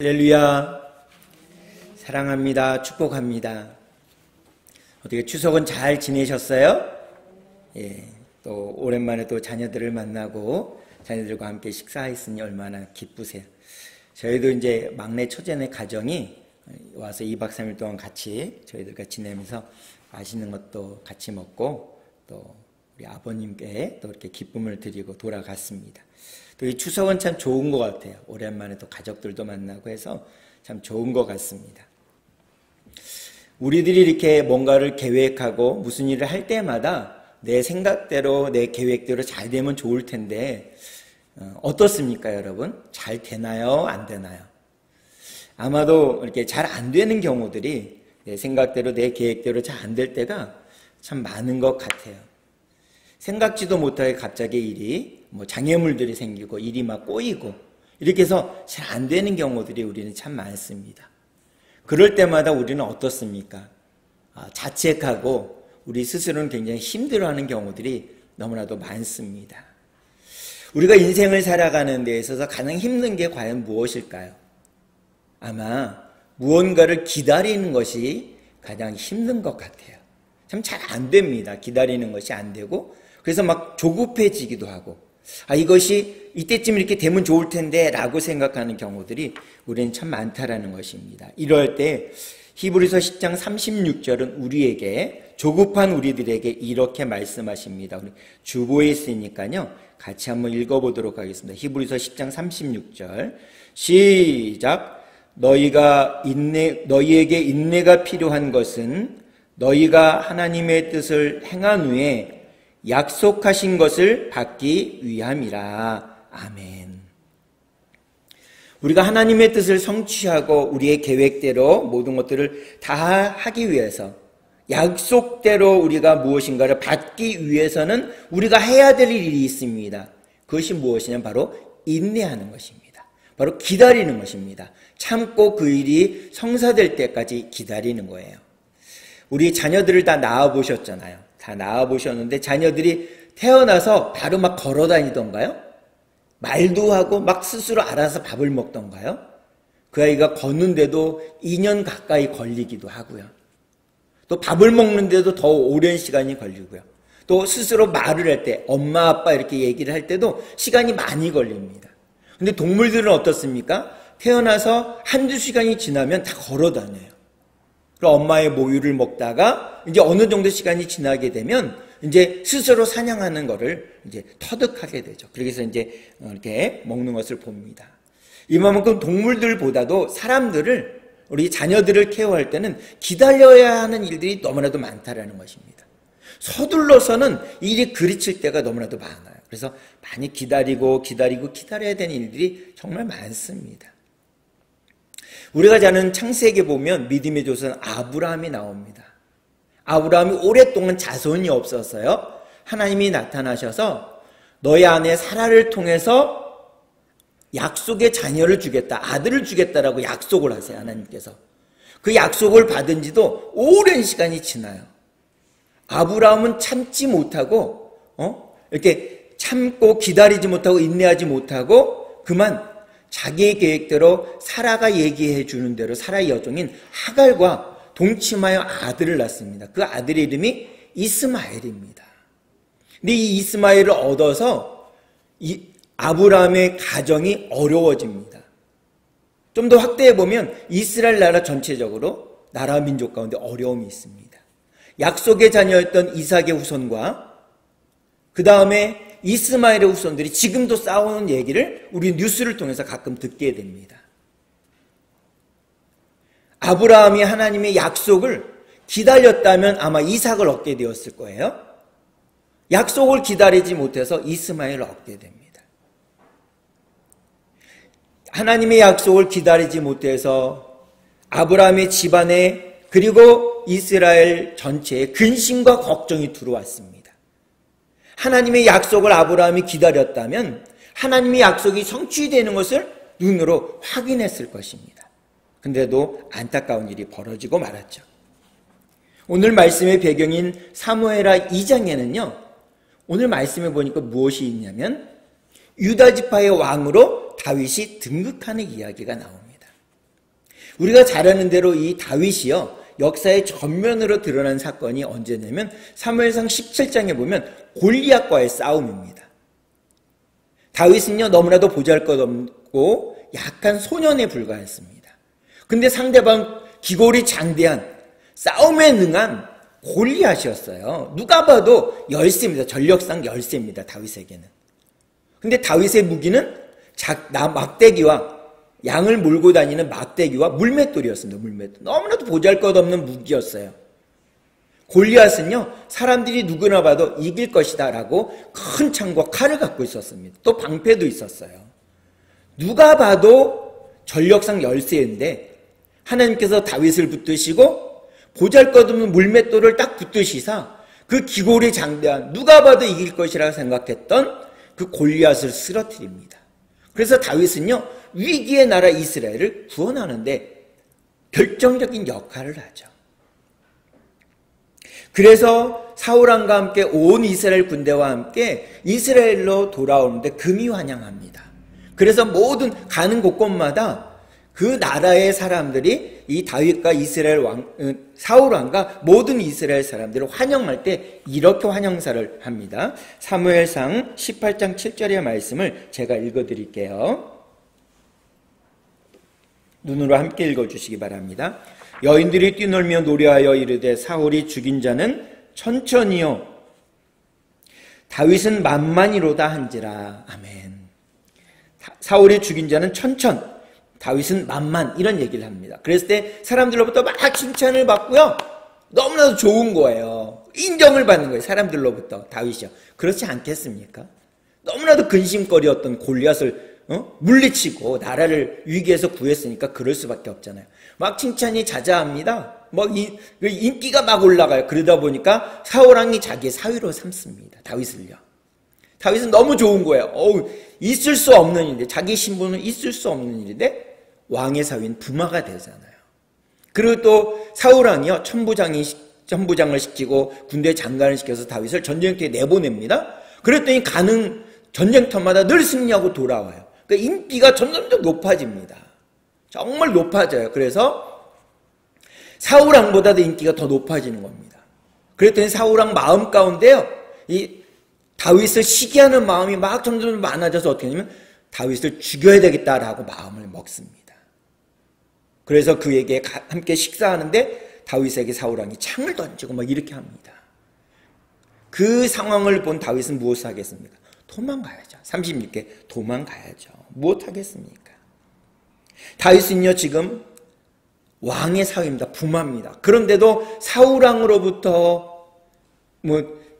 할렐루야. 사랑합니다. 축복합니다. 어떻게 추석은 잘 지내셨어요? 예, 또 오랜만에 또 자녀들을 만나고 자녀들과 함께 식사했으니 얼마나 기쁘세요. 저희도 이제 막내 초제네 가정이 와서 2박 3일 동안 같이 저희들과 지내면서 맛있는 것도 같이 먹고 또 우리 아버님께 또 이렇게 기쁨을 드리고 돌아갔습니다. 또 이 추석은 참 좋은 것 같아요. 오랜만에 또 가족들도 만나고 해서 참 좋은 것 같습니다. 우리들이 이렇게 뭔가를 계획하고 무슨 일을 할 때마다 내 생각대로 내 계획대로 잘 되면 좋을 텐데 어떻습니까, 여러분? 잘 되나요? 안 되나요? 아마도 이렇게 잘 안 되는 경우들이 내 생각대로 내 계획대로 잘 안 될 때가 참 많은 것 같아요. 생각지도 못하게 갑자기 일이 장애물들이 생기고 일이 막 꼬이고 이렇게 해서 잘 안 되는 경우들이 우리는 참 많습니다. 그럴 때마다 우리는 어떻습니까? 자책하고 우리 스스로는 굉장히 힘들어하는 경우들이 너무나도 많습니다. 우리가 인생을 살아가는 데 있어서 가장 힘든 게 과연 무엇일까요? 아마 무언가를 기다리는 것이 가장 힘든 것 같아요. 참 잘 안 됩니다. 기다리는 것이 안 되고 그래서 막 조급해지기도 하고 이것이 이때쯤 이렇게 되면 좋을 텐데 라고 생각하는 경우들이 우리는 참 많다라는 것입니다. 이럴 때 히브리서 10장 36절은 우리에게 조급한 우리들에게 이렇게 말씀하십니다. 우리 주보에 있으니까요. 같이 한번 읽어보도록 하겠습니다. 히브리서 10장 36절 시작. 너희에게 인내가 필요한 것은 너희가 하나님의 뜻을 행한 후에 약속하신 것을 받기 위함이라. 아멘. 우리가 하나님의 뜻을 성취하고 우리의 계획대로 모든 것들을 다 하기 위해서 약속대로 우리가 무엇인가를 받기 위해서는 우리가 해야 될 일이 있습니다. 그것이 무엇이냐면 바로 인내하는 것입니다. 바로 기다리는 것입니다. 참고 그 일이 성사될 때까지 기다리는 거예요. 우리 자녀들을 다 낳아보셨잖아요. 다 낳아보셨는데 자녀들이 태어나서 바로 막 걸어 다니던가요? 말도 하고 막 스스로 알아서 밥을 먹던가요? 그 아이가 걷는데도 2년 가까이 걸리기도 하고요. 또 밥을 먹는데도 더 오랜 시간이 걸리고요. 또 스스로 말을 할 때 엄마 아빠 이렇게 얘기를 할 때도 시간이 많이 걸립니다. 근데 동물들은 어떻습니까? 태어나서 한두 시간이 지나면 다 걸어 다녀요. 엄마의 모유를 먹다가 이제 어느 정도 시간이 지나게 되면 이제 스스로 사냥하는 것을 이제 터득하게 되죠. 그래서 이제 이렇게 먹는 것을 봅니다. 이만큼 동물들보다도 사람들을 우리 자녀들을 케어할 때는 기다려야 하는 일들이 너무나도 많다라는 것입니다. 서둘러서는 일이 그르칠 때가 너무나도 많아요. 그래서 많이 기다려야 되는 일들이 정말 많습니다. 우리가 잘 아는 창세기에 보면 믿음의 조선 아브라함이 나옵니다. 아브라함이 오랫동안 자손이 없었어요. 하나님이 나타나셔서 너희 아내 사라를 통해서 약속의 자녀를 주겠다, 아들을 주겠다라고 약속을 하세요. 하나님께서. 그 약속을 받은 지도 오랜 시간이 지나요. 아브라함은 참지 못하고 이렇게 참고 기다리지 못하고 인내하지 못하고 그만 자기의 계획대로 사라가 얘기해 주는 대로 사라의 여종인 하갈과 동침하여 아들을 낳습니다. 그 아들의 이름이 이스마엘입니다. 근데 이 이스마엘을 얻어서 이 아브라함의 가정이 어려워집니다. 좀 더 확대해 보면 이스라엘 나라 전체적으로 나라 민족 가운데 어려움이 있습니다. 약속의 자녀였던 이삭의 후손과 그 다음에 이스마엘의 후손들이 지금도 싸우는 얘기를 우리 뉴스를 통해서 가끔 듣게 됩니다. 아브라함이 하나님의 약속을 기다렸다면 아마 이삭을 얻게 되었을 거예요. 약속을 기다리지 못해서 이스마엘을 얻게 됩니다. 하나님의 약속을 기다리지 못해서 아브라함의 집안에 그리고 이스라엘 전체에 근심과 걱정이 들어왔습니다. 하나님의 약속을 아브라함이 기다렸다면 하나님의 약속이 성취되는 것을 눈으로 확인했을 것입니다. 근데도 안타까운 일이 벌어지고 말았죠. 오늘 말씀의 배경인 사무엘하 2장에는요. 오늘 말씀에 보니까 무엇이 있냐면 유다 지파의 왕으로 다윗이 등극하는 이야기가 나옵니다. 우리가 잘 아는 대로 이 다윗이요, 역사의 전면으로 드러난 사건이 언제냐면 사무엘상 17장에 보면 골리앗과의 싸움입니다. 다윗은요, 너무나도 보잘것없고 약한 소년에 불과했습니다. 근데 상대방 기골이 장대한, 싸움에 능한 골리앗이었어요. 누가 봐도 열세입니다. 전력상 열세입니다, 다윗에게는. 근데 다윗의 무기는 막대기와, 양을 몰고 다니는 막대기와 물맷돌이었습니다. 물맷돌. 너무나도 보잘것없는 무기였어요. 골리앗은요, 사람들이 누구나 봐도 이길 것이다 라고 큰 창과 칼을 갖고 있었습니다. 또 방패도 있었어요. 누가 봐도 전력상 열세인데 하나님께서 다윗을 붙드시고 보잘것없는 물맷돌을 딱 붙드시사 그 기골이 장대한, 누가 봐도 이길 것이라 생각했던 그 골리앗을 쓰러뜨립니다. 그래서 다윗은요, 위기의 나라 이스라엘을 구원하는데 결정적인 역할을 하죠. 그래서 사울왕과 함께 온 이스라엘 군대와 함께 이스라엘로 돌아오는데 금이 환영합니다. 그래서 모든 가는 곳곳마다 그 나라의 사람들이 이 다윗과 사울왕과 모든 이스라엘 사람들을 환영할 때 이렇게 환영사를 합니다. 사무엘상 18장 7절의 말씀을 제가 읽어드릴게요. 눈으로 함께 읽어주시기 바랍니다. 여인들이 뛰놀며 노래하여 이르되 사울이 죽인 자는 천천히요 다윗은 만만이로다 한지라. 아멘. 사울이 죽인 자는 천천, 다윗은 만만, 이런 얘기를 합니다. 그랬을 때 사람들로부터 막 칭찬을 받고요, 너무나도 좋은 거예요. 인정을 받는 거예요, 사람들로부터. 다윗이요. 그렇지 않겠습니까? 너무나도 근심거리였던 골리앗을 물리치고 나라를 위기에서 구했으니까 그럴 수밖에 없잖아요. 막 칭찬이 자자합니다. 인기가 막 올라가요. 그러다 보니까 사울왕이 자기의 사위로 삼습니다, 다윗을요. 다윗은 너무 좋은 거예요. 있을 수 없는 일인데, 자기 신분은 있을 수 없는 일인데 왕의 사위는 부마가 되잖아요. 그리고 또 사울왕이요, 천부장을 시키고 군대 장관을 시켜서 다윗을 전쟁터에 내보냅니다. 그랬더니 가는 전쟁터마다 늘 승리하고 돌아와요. 그러니까 인기가 점점 높아집니다. 정말 높아져요. 그래서 사울왕보다도 인기가 더 높아지는 겁니다. 그랬더니 사울왕 마음 가운데요, 이 다윗을 시기하는 마음이 막 점점 많아져서 어떻게 하냐면 다윗을 죽여야 되겠다라고 마음을 먹습니다. 그래서 그에게 함께 식사하는데 다윗에게 사울왕이 창을 던지고 막 이렇게 합니다. 그 상황을 본 다윗은 무엇을 하겠습니까? 도망가야죠. 36개 도망가야죠. 무엇 하겠습니까? 다윗은요, 지금 왕의 사위입니다. 부마입니다. 그런데도 사울왕으로부터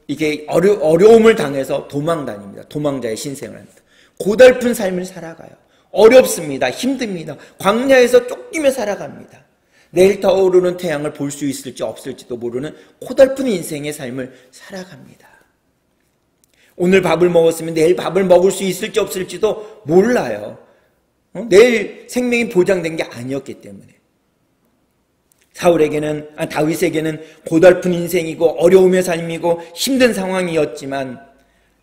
이게 어려움을 당해서 도망다닙니다. 도망자의 신생을 합니다. 고달픈 삶을 살아가요. 어렵습니다. 힘듭니다. 광야에서 쫓기며 살아갑니다. 내일 떠오르는 태양을 볼 수 있을지 없을지도 모르는 고달픈 인생의 삶을 살아갑니다. 오늘 밥을 먹었으면 내일 밥을 먹을 수 있을지 없을지도 몰라요. 내일 생명이 보장된 게 아니었기 때문에. 다윗에게는 고달픈 인생이고 어려움의 삶이고 힘든 상황이었지만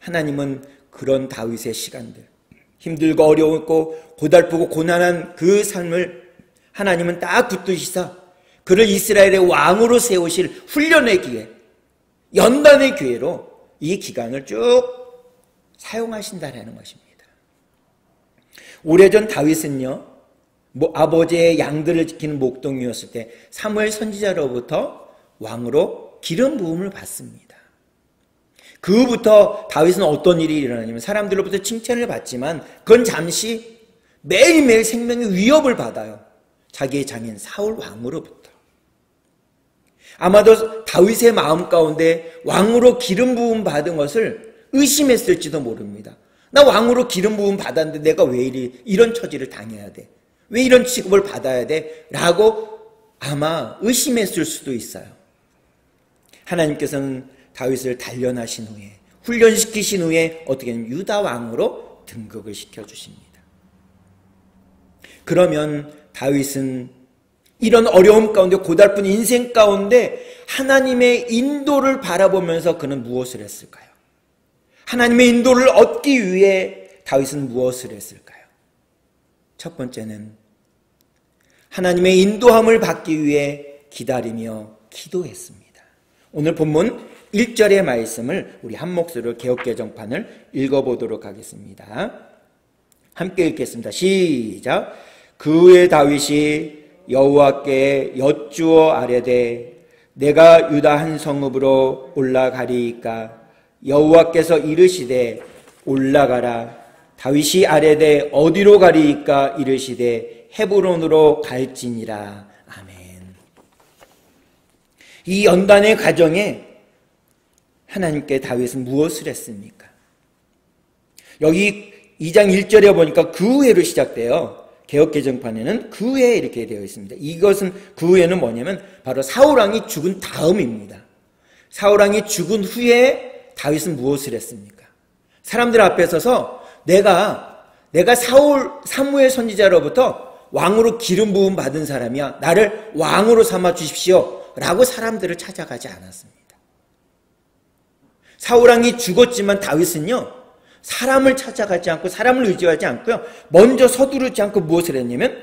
하나님은 그런 다윗의 시간들, 힘들고 어려웠고 고달프고 고난한 그 삶을 하나님은 딱 붙드시사 그를 이스라엘의 왕으로 세우실 훈련의 기회, 연단의 기회로 이 기간을 쭉 사용하신다라는 것입니다. 오래전 다윗은요, 아버지의 양들을 지키는 목동이었을 때 사무엘 선지자로부터 왕으로 기름 부음을 받습니다. 그 후부터 다윗은 어떤 일이 일어나냐면 사람들로부터 칭찬을 받지만 그건 잠시 매일매일 생명의 위협을 받아요. 자기의 장인 사울 왕으로부터. 아마도 다윗의 마음 가운데 왕으로 기름 부음 받은 것을 의심했을지도 모릅니다. 나 왕으로 기름 부음 받았는데 내가 왜 이런 처지를 당해야 돼? 왜 이런 취급을 받아야 돼? 라고 아마 의심했을 수도 있어요. 하나님께서는 다윗을 단련하신 후에, 훈련시키신 후에 어떻게 하면 유다 왕으로 등극을 시켜주십니다. 그러면 다윗은 이런 어려움 가운데, 고달픈 인생 가운데 하나님의 인도를 바라보면서 그는 무엇을 했을까요? 하나님의 인도를 얻기 위해 다윗은 무엇을 했을까요? 첫 번째는 하나님의 인도함을 받기 위해 기다리며 기도했습니다. 오늘 본문 1절의 말씀을 우리 한 목소리로 개역개정판을 읽어보도록 하겠습니다. 함께 읽겠습니다. 시작. 그 후에 다윗이 여호와께 여쭈어 아뢰되 내가 유다 한 성읍으로 올라가리이까 여호와께서 이르시되 올라가라. 다윗이 아뢰되 어디로 가리이까 이르시되 헤브론으로 갈지니라. 아멘. 이 연단의 과정에 하나님께 다윗은 무엇을 했습니까? 여기 2장 1절에 보니까 그 후에로 시작돼요. 개역개정판에는 그 후에 이렇게 되어 있습니다. 이것은 그 후에는 뭐냐면 바로 사울왕이 죽은 다음입니다. 사울왕이 죽은 후에 다윗은 무엇을 했습니까? 사람들 앞에 서서 내가 사무엘 선지자로부터 왕으로 기름 부음 받은 사람이야. 나를 왕으로 삼아 주십시오. 라고 사람들을 찾아가지 않았습니다. 사울왕이 죽었지만 다윗은요, 사람을 찾아가지 않고 사람을 의지하지 않고요, 먼저 서두르지 않고 무엇을 했냐면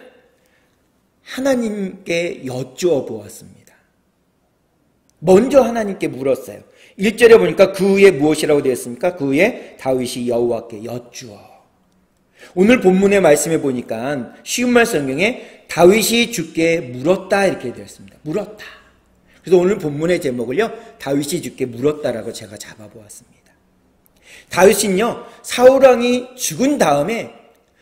하나님께 여쭈어 보았습니다. 먼저 하나님께 물었어요. 1절에 보니까 그 후에 무엇이라고 되어 있습니까? 그 후에 다윗이 여호와께 여쭈어. 오늘 본문의 말씀에 보니까 쉬운말 성경에 다윗이 주께 물었다 이렇게 되어 있습니다. 물었다. 그래서 오늘 본문의 제목을요, 다윗이 주께 물었다라고 제가 잡아보았습니다. 다윗은요, 사울왕이 죽은 다음에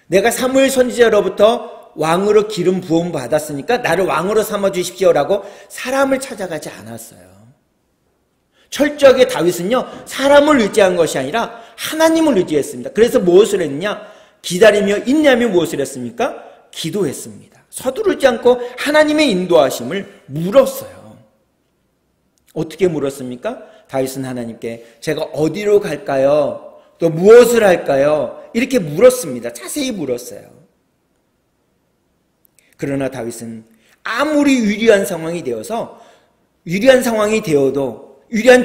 내가 사무엘 선지자로부터 왕으로 기름 부음 받았으니까 나를 왕으로 삼아 주십시오라고 사람을 찾아가지 않았어요. 철저하게 다윗은요, 사람을 의지한 것이 아니라 하나님을 의지했습니다. 그래서 무엇을 했느냐? 기다리며 인내하며 무엇을 했습니까? 기도했습니다. 서두르지 않고 하나님의 인도하심을 물었어요. 어떻게 물었습니까? 다윗은 하나님께 제가 어디로 갈까요? 또 무엇을 할까요? 이렇게 물었습니다. 자세히 물었어요. 그러나 다윗은 아무리 유리한 상황이 되어도 유리한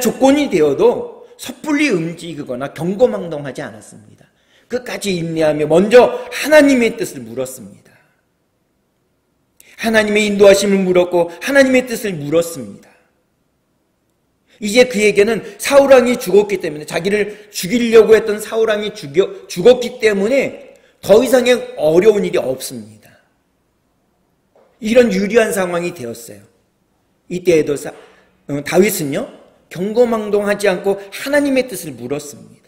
조건이 되어도 섣불리 움직이거나 경거망동하지 않았습니다. 끝까지 인내하며 먼저 하나님의 뜻을 물었습니다. 하나님의 인도하심을 물었고 하나님의 뜻을 물었습니다. 이제 그에게는 사울왕이 죽었기 때문에, 자기를 죽이려고 했던 사울왕이 죽었기 때문에 더 이상의 어려운 일이 없습니다. 이런 유리한 상황이 되었어요. 이때에도 다윗은요, 경거망동하지 않고 하나님의 뜻을 물었습니다.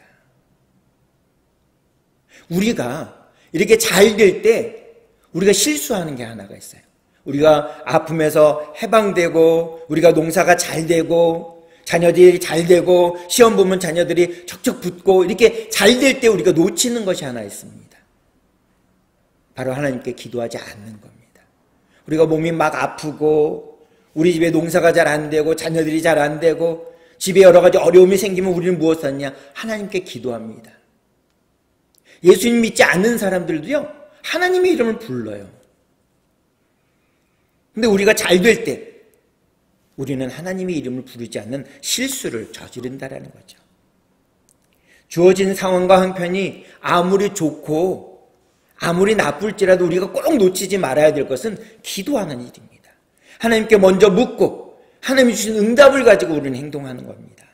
우리가 이렇게 잘 될 때 우리가 실수하는 게 하나가 있어요. 우리가 아픔에서 해방되고 우리가 농사가 잘 되고 자녀들이 잘 되고 시험 보면 자녀들이 척척 붙고 이렇게 잘 될 때 우리가 놓치는 것이 하나 있습니다. 바로 하나님께 기도하지 않는 겁니다. 우리가 몸이 막 아프고 우리 집에 농사가 잘 안 되고 자녀들이 잘 안 되고 집에 여러 가지 어려움이 생기면 우리는 무엇을 하냐? 하나님께 기도합니다. 예수님 믿지 않는 사람들도요, 하나님의 이름을 불러요. 근데 우리가 잘 될 때 우리는 하나님의 이름을 부르지 않는 실수를 저지른다라는 거죠. 주어진 상황과 형편이 아무리 좋고 아무리 나쁠지라도 우리가 꼭 놓치지 말아야 될 것은 기도하는 일입니다. 하나님께 먼저 묻고 하나님이 주신 응답을 가지고 우리는 행동하는 겁니다.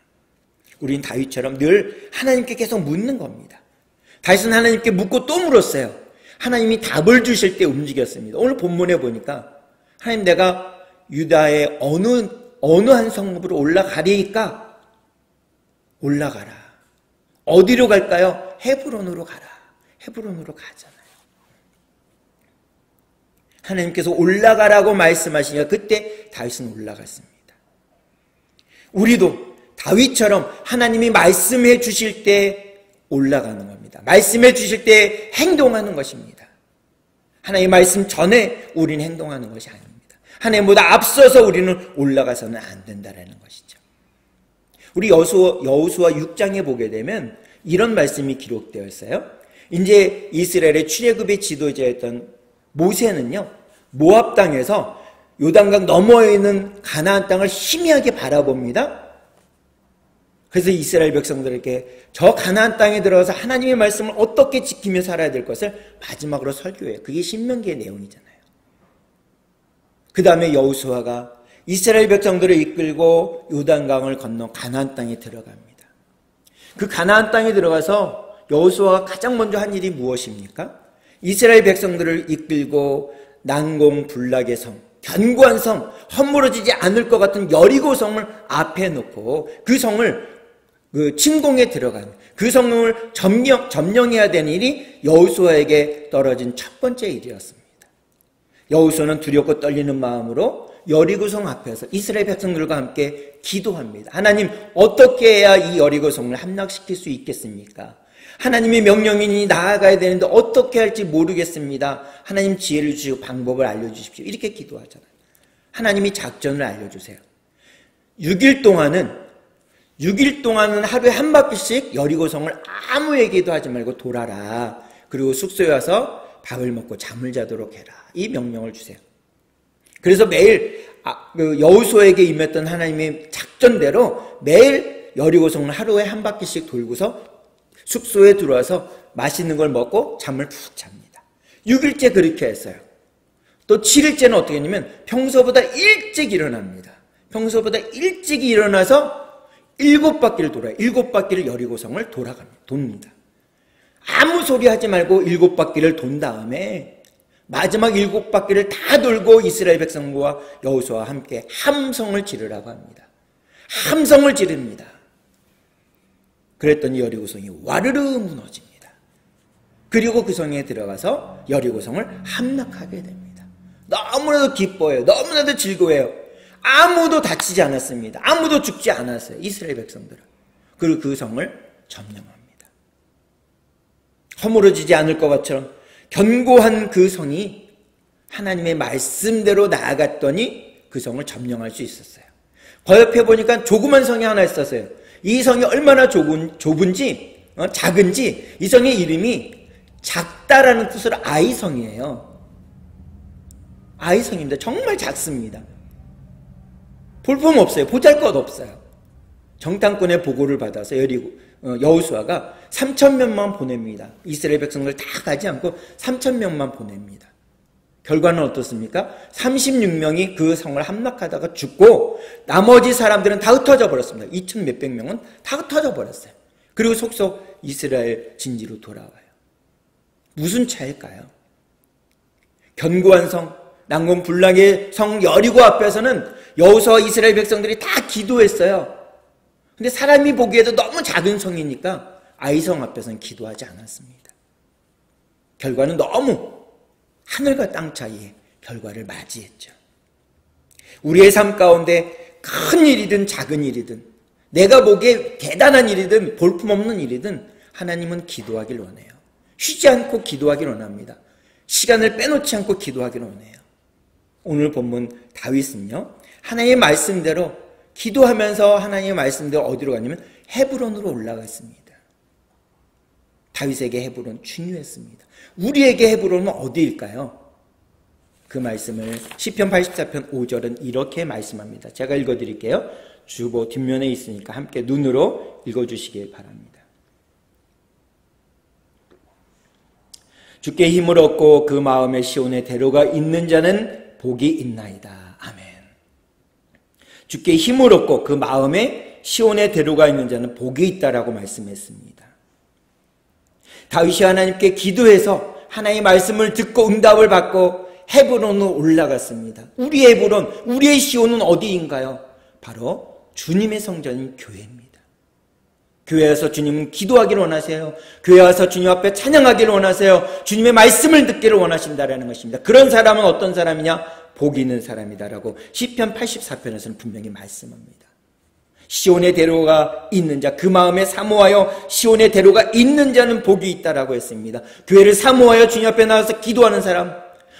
우리는 다윗처럼 늘 하나님께 계속 묻는 겁니다. 다윗은 하나님께 묻고 또 물었어요. 하나님이 답을 주실 때 움직였습니다. 오늘 본문에 보니까 하나님, 내가 유다의 어느 한 성읍으로 올라가리이까? 올라가라. 어디로 갈까요? 헤브론으로 가라. 헤브론으로 가잖아요. 하나님께서 올라가라고 말씀하시니까 그때 다윗은 올라갔습니다. 우리도 다윗처럼 하나님이 말씀해 주실 때 올라가는 겁니다. 말씀해 주실 때 행동하는 것입니다. 하나님의 말씀 전에 우리는 행동하는 것이 아닙니다. 하나님보다 앞서서 우리는 올라가서는 안 된다는 것이죠. 우리 여호수아 6장에 보게 되면 이런 말씀이 기록되어 있어요. 이제 이스라엘의 출애굽의 지도자였던 모세는요, 모압 땅에서 요단강 너머에 있는 가나안 땅을 희미하게 바라봅니다. 그래서 이스라엘 백성들에게 저 가나안 땅에 들어가서 하나님의 말씀을 어떻게 지키며 살아야 될 것을 마지막으로 설교해요. 그게 신명기의 내용이잖아요. 그 다음에 여호수아가 이스라엘 백성들을 이끌고 요단강을 건너 가나안 땅에 들어갑니다. 그 가나안 땅에 들어가서 여호수아가 가장 먼저 한 일이 무엇입니까? 이스라엘 백성들을 이끌고 난공불락의 성, 견고한 성, 허물어지지 않을 것 같은 여리고 성을 앞에 놓고 그 성을 침공에 들어간, 그 성을 점령해야 되는 일이 여호수아에게 떨어진 첫 번째 일이었습니다. 여호수아는 두렵고 떨리는 마음으로 여리고 성 앞에서 이스라엘 백성들과 함께 기도합니다. 하나님, 어떻게 해야 이 여리고 성을 함락시킬 수 있겠습니까? 하나님의 명령이니 나아가야 되는데 어떻게 할지 모르겠습니다. 하나님 지혜를 주시고 방법을 알려주십시오. 이렇게 기도하잖아요. 하나님이 작전을 알려주세요. 6일 동안은 하루에 한 바퀴씩 여리고성을 아무에게도 하지 말고 돌아라. 그리고 숙소에 와서 밥을 먹고 잠을 자도록 해라. 이 명령을 주세요. 그래서 매일 여호수아에게 임했던 하나님의 작전대로 매일 여리고성을 하루에 한 바퀴씩 돌고서 숙소에 들어와서 맛있는 걸 먹고 잠을 푹 잡니다. 6일째 그렇게 했어요. 또 7일째는 어떻게 했냐면 평소보다 일찍 일어납니다. 평소보다 일찍 일어나서 7바퀴를 돌아요. 7바퀴를 여리고성을 돕니다. 아무 소리 하지 말고 7바퀴를 돈 다음에 마지막 7바퀴를 다 돌고 이스라엘 백성과 여호수아와 함께 함성을 지르라고 합니다. 함성을 지릅니다. 그랬더니 여리고성이 와르르 무너집니다. 그리고 그 성에 들어가서 여리고성을 함락하게 됩니다. 너무나도 기뻐해요. 너무나도 즐거워해요. 아무도 다치지 않았습니다. 아무도 죽지 않았어요. 이스라엘 백성들은. 그리고 그 성을 점령합니다. 허물어지지 않을 것 같처럼 견고한 그 성이 하나님의 말씀대로 나아갔더니 그 성을 점령할 수 있었어요. 거옆에 보니까 조그만 성이 하나 있었어요. 이 성이 얼마나 작은지 이 성의 이름이 작다라는 뜻으로 아이성이에요. 아이성입니다. 정말 작습니다. 볼품 없어요. 보잘것없어요. 정탐꾼의 보고를 받아서 여호수아가 3,000명만 보냅니다. 이스라엘 백성들 다 가지 않고 3,000명만 보냅니다. 결과는 어떻습니까? 36명이 그 성을 함락하다가 죽고 나머지 사람들은 다 흩어져 버렸습니다. 2,000 몇백 명은 다 흩어져 버렸어요. 그리고 속속 이스라엘 진지로 돌아와요. 무슨 차일까요? 견고한 성, 난공불락의 성 여리고 앞에서는 여호수아와 이스라엘 백성들이 다 기도했어요. 근데 사람이 보기에도 너무 작은 성이니까 아이성 앞에서는 기도하지 않았습니다. 결과는 너무 하늘과 땅 사이에 결과를 맞이했죠. 우리의 삶 가운데 큰 일이든 작은 일이든 내가 보기에 대단한 일이든 볼품없는 일이든 하나님은 기도하길 원해요. 쉬지 않고 기도하길 원합니다. 시간을 빼놓지 않고 기도하길 원해요. 오늘 본문 다윗은요, 하나님의 말씀대로 기도하면서 하나님의 말씀대로 어디로 갔냐면 헤브론으로 올라갔습니다. 다윗에게 헤브론 중요했습니다. 우리에게 헤브론은 어디일까요? 그 말씀을 시편 84편 5절은 이렇게 말씀합니다. 제가 읽어드릴게요. 주보 뒷면에 있으니까 함께 눈으로 읽어주시길 바랍니다. 주께 힘을 얻고 그 마음에 시온의 대로가 있는 자는 복이 있나이다. 아멘. 주께 힘을 얻고 그 마음에 시온의 대로가 있는 자는 복이 있다라고 말씀했습니다. 다윗이 하나님께 기도해서 하나님의 말씀을 듣고 응답을 받고 헤브론으로 올라갔습니다. 우리의 헤브론, 우리의 시온은 어디인가요? 바로 주님의 성전인 교회입니다. 교회에 와서 주님은 기도하기를 원하세요. 교회에 와서 주님 앞에 찬양하기를 원하세요. 주님의 말씀을 듣기를 원하신다라는 것입니다. 그런 사람은 어떤 사람이냐? 복이 있는 사람이다라고 시편 84편에서는 분명히 말씀합니다. 시온의 대로가 있는 자, 그 마음에 사모하여 시온의 대로가 있는 자는 복이 있다라고 했습니다. 교회를 사모하여 주님 앞에 나와서 기도하는 사람,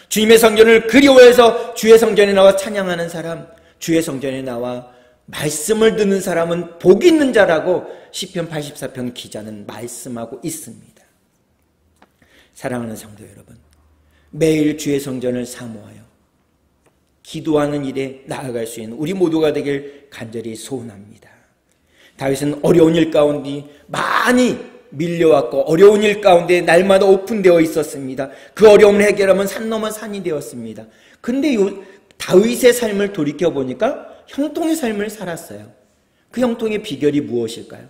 주님의 성전을 그리워해서 주의 성전에 나와 찬양하는 사람, 주의 성전에 나와 말씀을 듣는 사람은 복 있는 자라고 시편 84편 기자는 말씀하고 있습니다. 사랑하는 성도 여러분, 매일 주의 성전을 사모하여 기도하는 일에 나아갈 수 있는 우리 모두가 되길 간절히 소원합니다. 다윗은 어려운 일 가운데 많이 밀려왔고 어려운 일 가운데 날마다 오픈되어 있었습니다. 그 어려움을 해결하면 산 넘어 산이 되었습니다. 근데 다윗의 삶을 돌이켜보니까 형통의 삶을 살았어요. 그 형통의 비결이 무엇일까요?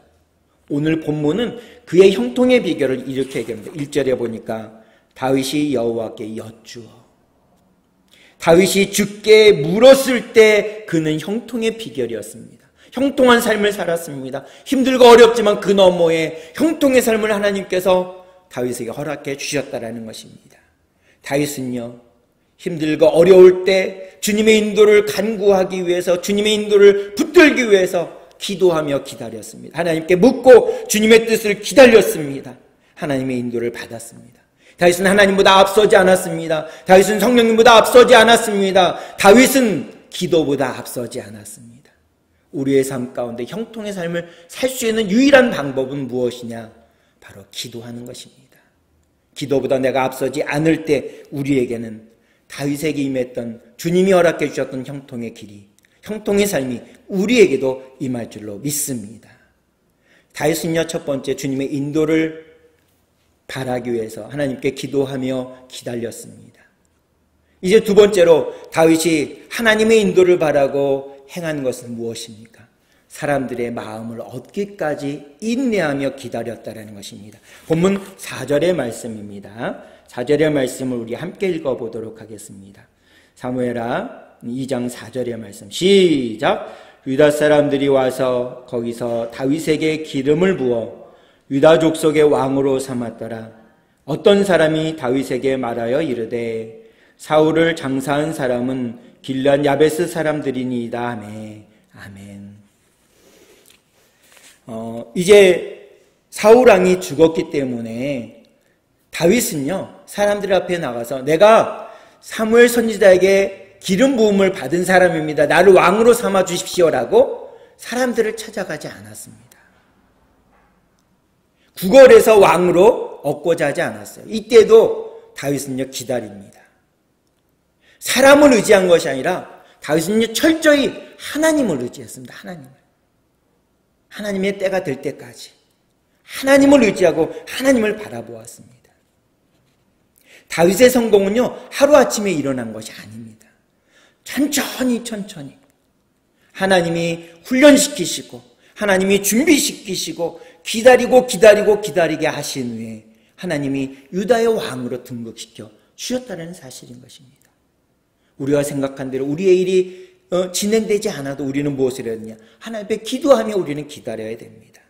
오늘 본문은 그의 형통의 비결을 이렇게 얘기합니다. 1절에 보니까 다윗이 여호와께 여쭈어. 다윗이 주께 물었을 때 그는 형통의 비결이었습니다. 형통한 삶을 살았습니다. 힘들고 어렵지만 그 너머에 형통의 삶을 하나님께서 다윗에게 허락해 주셨다라는 것입니다. 다윗은요, 힘들고 어려울 때 주님의 인도를 간구하기 위해서, 주님의 인도를 붙들기 위해서 기도하며 기다렸습니다. 하나님께 묻고 주님의 뜻을 기다렸습니다. 하나님의 인도를 받았습니다. 다윗은 하나님보다 앞서지 않았습니다. 다윗은 성령님보다 앞서지 않았습니다. 다윗은 기도보다 앞서지 않았습니다. 우리의 삶 가운데 형통의 삶을 살 수 있는 유일한 방법은 무엇이냐? 바로 기도하는 것입니다. 기도보다 내가 앞서지 않을 때 우리에게는 다윗에게 임했던 주님이 허락해 주셨던 형통의 길이, 형통의 삶이 우리에게도 임할 줄로 믿습니다. 다윗은요, 첫 번째 주님의 인도를 바라기 위해서 하나님께 기도하며 기다렸습니다. 이제 두 번째로 다윗이 하나님의 인도를 바라고 행한 것은 무엇입니까? 사람들의 마음을 얻기까지 인내하며 기다렸다는 것입니다. 본문 4절의 말씀입니다. 4절의 말씀을 우리 함께 읽어보도록 하겠습니다. 사무엘하 2장 4절의 말씀 시작. 유다 사람들이 와서 거기서 다윗에게 기름을 부어 유다 족속의 왕으로 삼았더라. 어떤 사람이 다윗에게 말하여 이르되 사울을 장사한 사람은 길르앗 야베스 사람들이니이다. 아멘. 이제 사울 왕이 죽었기 때문에 다윗은요, 사람들 앞에 나가서 내가 사무엘 선지자에게 기름 부음을 받은 사람입니다. 나를 왕으로 삼아 주십시오라고 사람들을 찾아가지 않았습니다. 구걸해서 왕으로 얻고자 하지 않았어요. 이때도 다윗은요, 기다립니다. 사람을 의지한 것이 아니라 다윗은요, 철저히 하나님을 의지했습니다. 하나님의 때가 될 때까지 하나님을 의지하고 하나님을 바라보았습니다. 다윗의 성공은요, 하루아침에 일어난 것이 아닙니다. 천천히 하나님이 훈련시키시고 하나님이 준비시키시고 기다리게 하신 후에 하나님이 유다의 왕으로 등극시켜 주셨다는 사실인 것입니다. 우리가 생각한 대로 우리의 일이 진행되지 않아도 우리는 무엇을 해야 되냐? 하나님 앞에 기도하며 우리는 기다려야 됩니다.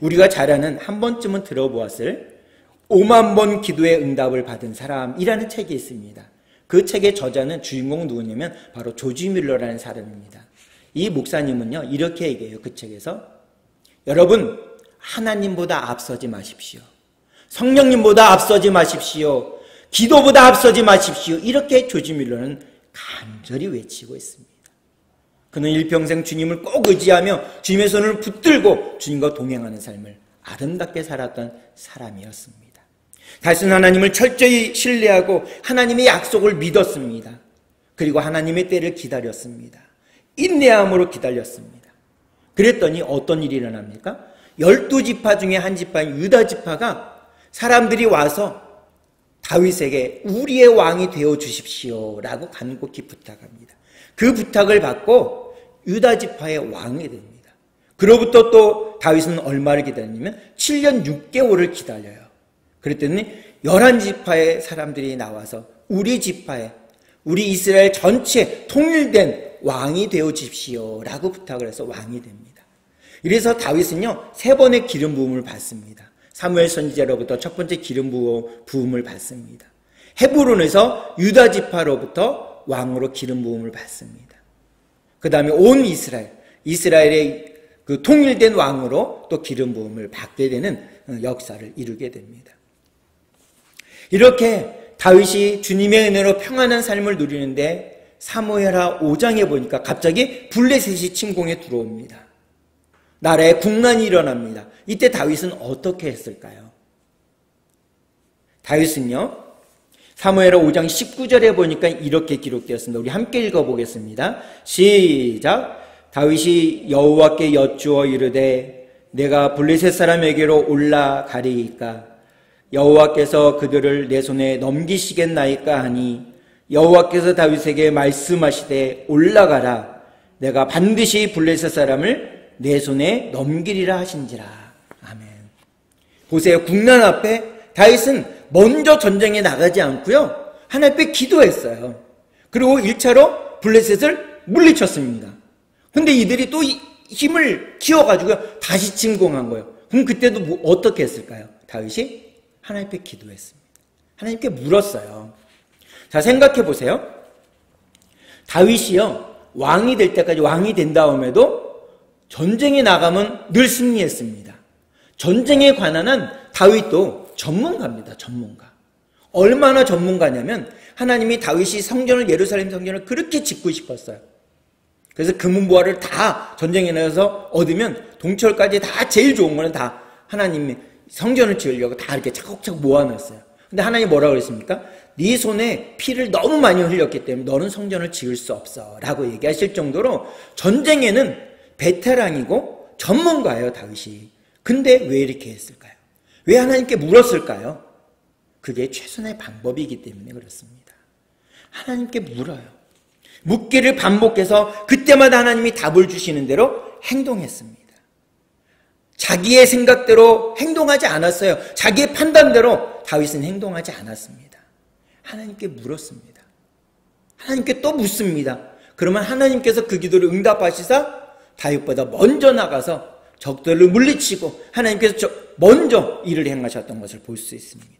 우리가 잘 아는 한 번쯤은 들어보았을 5만 번 기도의 응답을 받은 사람이라는 책이 있습니다. 그 책의 저자는 주인공 누구냐면 바로 조지 뮬러라는 사람입니다. 이 목사님은요, 이렇게 얘기해요. 그 책에서 여러분, 하나님보다 앞서지 마십시오. 성령님보다 앞서지 마십시오. 기도보다 앞서지 마십시오. 이렇게 조지 뮬러는 간절히 외치고 있습니다. 그는 일평생 주님을 꼭 의지하며 주님의 손을 붙들고 주님과 동행하는 삶을 아름답게 살았던 사람이었습니다. 다윗은 하나님을 철저히 신뢰하고 하나님의 약속을 믿었습니다. 그리고 하나님의 때를 기다렸습니다. 인내함으로 기다렸습니다. 그랬더니 어떤 일이 일어납니까? 12지파 중에 한 지파인 유다 지파가 사람들이 와서 다윗에게 우리의 왕이 되어 주십시오 라고 간곡히 부탁합니다. 그 부탁을 받고 유다 지파의 왕이 됩니다. 그로부터 또 다윗은 얼마를 기다렸냐면 7년 6개월을 기다려요. 그랬더니 11지파의 사람들이 나와서 우리 지파에, 우리 이스라엘 전체 통일된 왕이 되어 주십시오 라고 부탁을 해서 왕이 됩니다. 이래서 다윗은요, 3번의 기름 부음을 받습니다. 사무엘 선지자로부터 첫 번째 기름 부음을 받습니다. 헤브론에서 유다 지파로부터 왕으로 기름 부음을 받습니다. 그 다음에 온 이스라엘의 그 통일된 왕으로 또 기름 부음을 받게 되는 역사를 이루게 됩니다. 이렇게 다윗이 주님의 은혜로 평안한 삶을 누리는데 사무엘하 5장에 보니까 갑자기 블레셋이 침공에 들어옵니다. 나라에 국난이 일어납니다. 이때 다윗은 어떻게 했을까요? 다윗은요, 사무엘하 5장 19절에 보니까 이렇게 기록되었습니다. 우리 함께 읽어보겠습니다. 시작. 다윗이 여호와께 여쭈어 이르되 내가 블레셋 사람에게로 올라가리이까? 여호와께서 그들을 내 손에 넘기시겠나이까 하니 여호와께서 다윗에게 말씀하시되 올라가라. 내가 반드시 블레셋 사람을 내 손에 넘기리라 하신지라. 아멘. 보세요. 국난 앞에 다윗은 먼저 전쟁에 나가지 않고요. 하나님 앞에 기도했어요. 그리고 1차로 블레셋을 물리쳤습니다. 근데 이들이 또 힘을 키워가지고 다시 침공한 거예요. 그럼 그때도 어떻게 했을까요? 다윗이 하나님 앞에 기도했습니다. 하나님께 물었어요. 자, 생각해 보세요. 다윗이요, 왕이 될 때까지 왕이 된 다음에도 전쟁에 나가면 늘 승리했습니다. 전쟁에 관한 한 다윗도 전문가입니다. 전문가. 얼마나 전문가냐면 하나님이 다윗이 성전을, 예루살렘 성전을 그렇게 짓고 싶었어요. 그래서 금은보화를 다 전쟁에 나가서 얻으면 동철까지 다 제일 좋은 거는 다 하나님이 성전을 지으려고 다 이렇게 차곡차곡 모아놨어요. 근데 하나님이 뭐라고 그랬습니까? 네 손에 피를 너무 많이 흘렸기 때문에 너는 성전을 지을 수 없어 라고 얘기하실 정도로 전쟁에는 베테랑이고 전문가예요, 다윗이. 근데 왜 이렇게 했을까요? 왜 하나님께 물었을까요? 그게 최선의 방법이기 때문에 그렇습니다. 하나님께 물어요. 묻기를 반복해서 그때마다 하나님이 답을 주시는 대로 행동했습니다. 자기의 생각대로 행동하지 않았어요. 자기의 판단대로 다윗은 행동하지 않았습니다. 하나님께 물었습니다. 하나님께 또 묻습니다. 그러면 하나님께서 그 기도를 응답하시사 다윗보다 먼저 나가서 적들을 물리치고 하나님께서 먼저 일을 행하셨던 것을 볼 수 있습니다.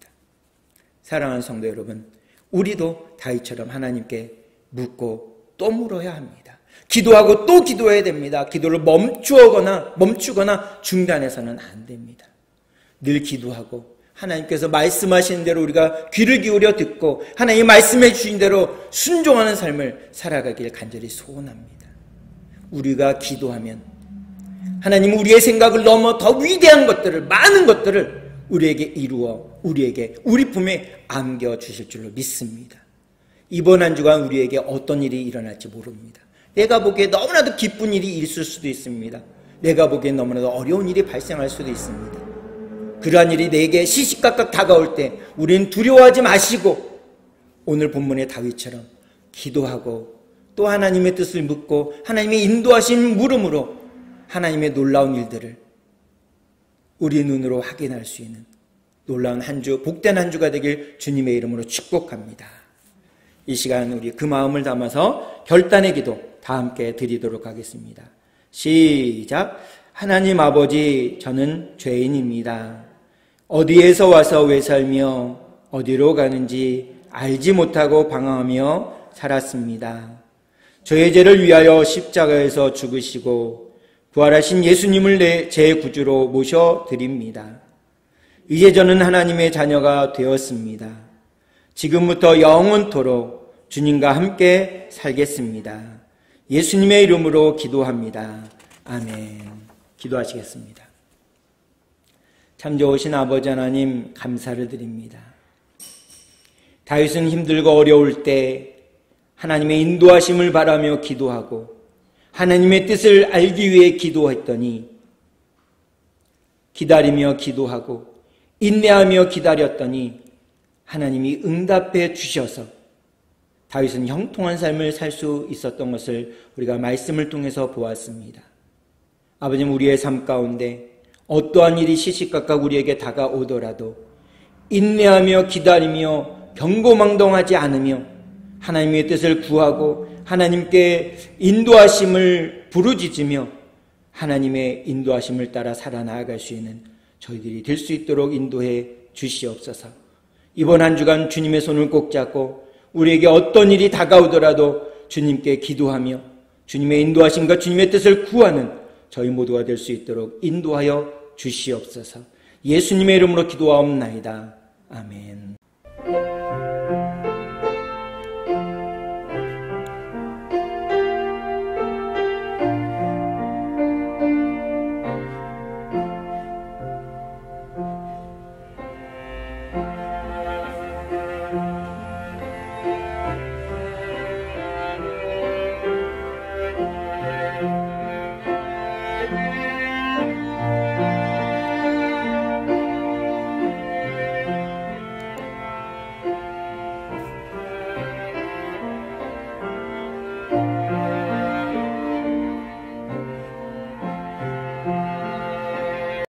사랑하는 성도 여러분, 우리도 다윗처럼 하나님께 묻고 또 물어야 합니다. 기도하고 또 기도해야 됩니다. 기도를 멈추거나 중단해서는 안 됩니다. 늘 기도하고 하나님께서 말씀하시는 대로 우리가 귀를 기울여 듣고 하나님이 말씀해 주신 대로 순종하는 삶을 살아가길 간절히 소원합니다. 우리가 기도하면 하나님은 우리의 생각을 넘어 더 위대한 것들을, 많은 것들을 우리에게 이루어 우리에게 우리 품에 안겨주실 줄로 믿습니다. 이번 한 주간 우리에게 어떤 일이 일어날지 모릅니다. 내가 보기에 너무나도 기쁜 일이 있을 수도 있습니다. 내가 보기엔 너무나도 어려운 일이 발생할 수도 있습니다. 그러한 일이 내게 시시각각 다가올 때 우리는 두려워하지 마시고 오늘 본문의 다윗처럼 기도하고 또 하나님의 뜻을 묻고 하나님의 인도하신 물음으로 하나님의 놀라운 일들을 우리 눈으로 확인할 수 있는 놀라운 한 주, 복된 한 주가 되길 주님의 이름으로 축복합니다. 이 시간 우리 그 마음을 담아서 결단의 기도 다 함께 드리도록 하겠습니다. 시작. 하나님 아버지, 저는 죄인입니다. 어디에서 와서 왜 살며 어디로 가는지 알지 못하고 방황하며 살았습니다. 저의 죄를 위하여 십자가에서 죽으시고 부활하신 예수님을 제 구주로 모셔드립니다. 이제 저는 하나님의 자녀가 되었습니다. 지금부터 영원토록 주님과 함께 살겠습니다. 예수님의 이름으로 기도합니다. 아멘. 기도하시겠습니다. 참 좋으신 아버지 하나님, 감사를 드립니다. 다윗은 힘들고 어려울 때 하나님의 인도하심을 바라며 기도하고 하나님의 뜻을 알기 위해 기도했더니 기다리며 기도하고 인내하며 기다렸더니 하나님이 응답해 주셔서 다윗은 형통한 삶을 살 수 있었던 것을 우리가 말씀을 통해서 보았습니다. 아버님, 우리의 삶 가운데 어떠한 일이 시시각각 우리에게 다가오더라도 인내하며 기다리며 경고망동하지 않으며 하나님의 뜻을 구하고 하나님께 인도하심을 부르짖으며 하나님의 인도하심을 따라 살아나갈 수 있는 저희들이 될 수 있도록 인도해 주시옵소서. 이번 한 주간 주님의 손을 꼭 잡고 우리에게 어떤 일이 다가오더라도 주님께 기도하며 주님의 인도하심과 주님의 뜻을 구하는 저희 모두가 될 수 있도록 인도하여 주시옵소서. 예수님의 이름으로 기도하옵나이다. 아멘.